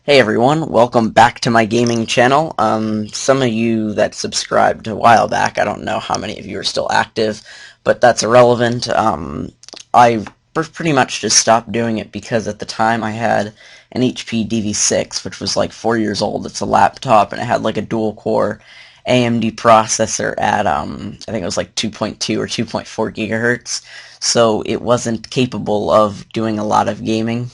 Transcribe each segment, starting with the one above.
Hey everyone, welcome back to my gaming channel. Some of you that subscribed a while back, I don't know how many of you are still active, but that's irrelevant. I pretty much just stopped doing it because at the time I had an HP DV6, which was like 4 years old. It's a laptop and it had like a dual core AMD processor at I think it was like 2.2 or 2.4 gigahertz, so it wasn't capable of doing a lot of gaming.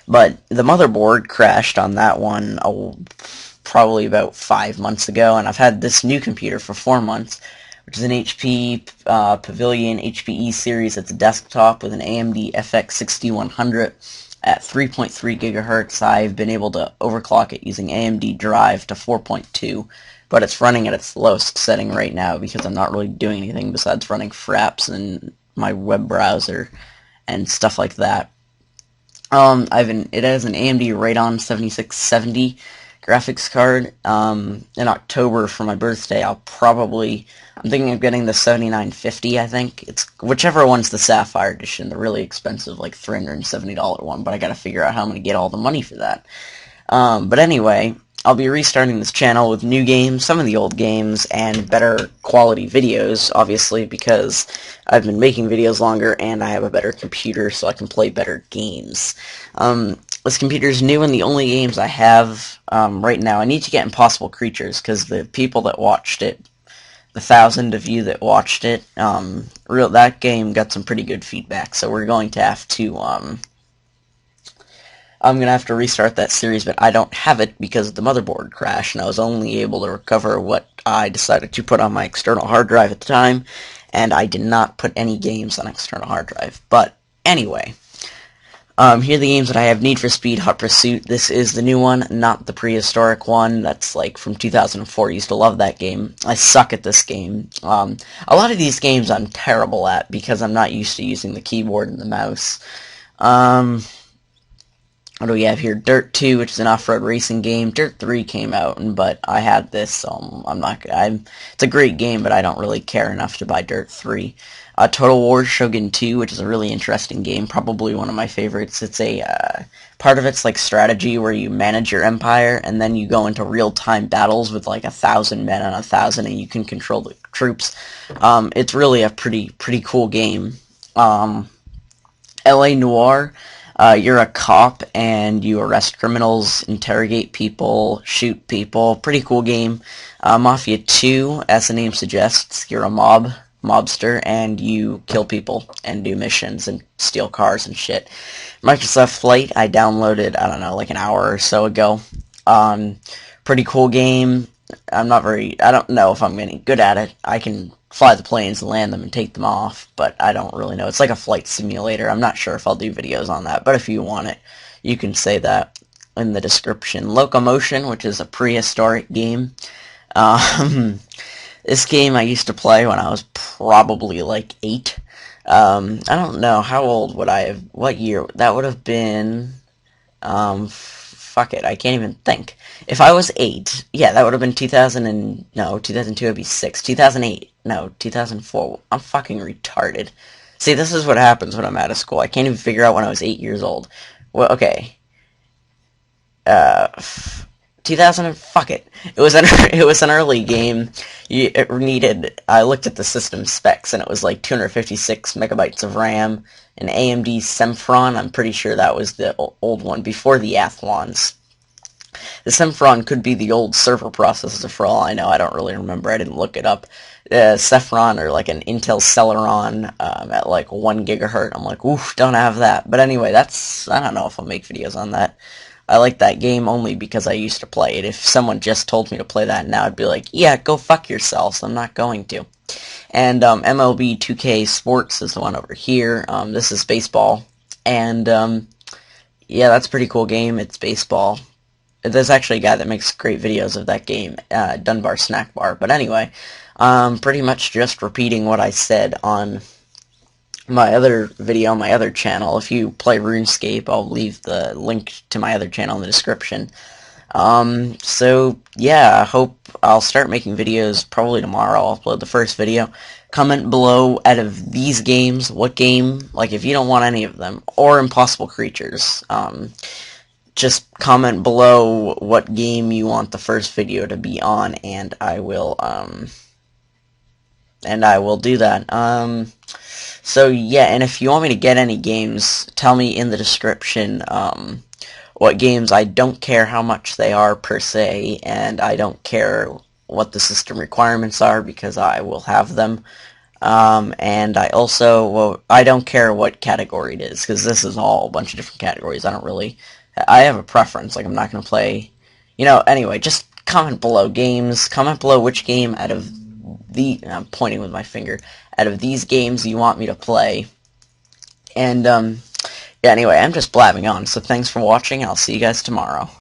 But the motherboard crashed on that one probably about 5 months ago, and I've had this new computer for 4 months, which is an HP Pavilion HPE series. It's a desktop with an AMD FX 6100 at 3.3 gigahertz. I've been able to overclock it using AMD Drive to 4.2, but it's running at its lowest setting right now because I'm not really doing anything besides running Fraps and my web browser and stuff like that. It has an AMD Radeon 7670 graphics card. In October for my birthday, I'm thinking of getting the 7950, I think. It's whichever one's the Sapphire Edition, the really expensive, like $370 one, but I gotta figure out how I'm gonna get all the money for that. But anyway, I'll be restarting this channel with new games, some of the old games, and better quality videos, obviously, because I've been making videos longer and I have a better computer so I can play better games. This computer's new and the only games I have right now, I need to get Impossible Creatures because the people that watched it, the 1,000 of you that watched it, that game got some pretty good feedback, so we're going to have to I'm going to have to restart that series, but I don't have it because the motherboard crashed, and I was only able to recover what I decided to put on my external hard drive at the time, and I did not put any games on external hard drive. But anyway, here are the games that I have: Need for Speed Hot Pursuit. This is the new one, not the prehistoric one. That's like from 2004. I used to love that game. I suck at this game. A lot of these games I'm terrible at because I'm not used to using the keyboard and the mouse. What do we have here? Dirt 2, which is an off-road racing game. Dirt 3 came out, but I had this, so it's a great game, but I don't really care enough to buy Dirt 3. Total War Shogun 2, which is a really interesting game, probably one of my favorites. It's part of it's like strategy where you manage your empire, and then you go into real-time battles with like 1,000 men on 1,000, and you can control the troops. It's really a pretty cool game. L.A. Noire. You're a cop and you arrest criminals, interrogate people, shoot people. Pretty cool game. Mafia 2, as the name suggests, you're a mobster, and you kill people and do missions and steal cars and shit. Microsoft Flight, I downloaded, I don't know, like an hour or so ago. Pretty cool game. I don't know if I'm any good at it. I can fly the planes and land them and take them off, but I don't really know. It's like a flight simulator. I'm not sure if I'll do videos on that, but if you want it, you can say that in the description. Locomotion, which is a prehistoric game. This game I used to play when I was probably like 8. I don't know, how old would I have, what year? That would have been, fuck it, I can't even think. If I was 8, yeah, that would have been 2002 would be 6. 2008, no, 2004. I'm fucking retarded. See, this is what happens when I'm out of school. I can't even figure out when I was 8 years old. Well, okay. 2000, fuck it. It was an early game. I looked at the system specs, and it was like 256 megabytes of RAM, an AMD Sempron. I'm pretty sure that was the old one, before the Athlons. The Sempron could be the old server processor for all I know. I don't really remember. I didn't look it up. Cephron, or like an Intel Celeron at like 1 gigahertz. I'm like, oof, don't have that. But anyway, I don't know if I'll make videos on that. I like that game only because I used to play it. If someone just told me to play that now, I'd be like, yeah, go fuck yourselves. I'm not going to. And MLB 2K Sports is the one over here. This is baseball. And yeah, that's a pretty cool game. It's baseball. There's actually a guy that makes great videos of that game, Dunbar Snack Bar. But anyway, pretty much just repeating what I said on my other video on my other channel. If you play RuneScape, I'll leave the link to my other channel in the description. So yeah, I hope I'll start making videos probably tomorrow. I'll upload the first video. Comment below, out of these games, what game, like if you don't want any of them, or Impossible Creatures. just comment below what game you want the first video to be on, and I will do that. So yeah, and if you want me to get any games, tell me in the description what games. I don't care how much they are per se, and I don't care what the system requirements are because I will have them. And I also, well, I don't care what category it is because this is all a bunch of different categories. I have a preference. Like, I'm not going to play, anyway, just comment below games. Comment below which game out of I'm pointing with my finger, out of these games you want me to play. And, yeah, anyway, I'm just blabbing on, so thanks for watching. I'll see you guys tomorrow.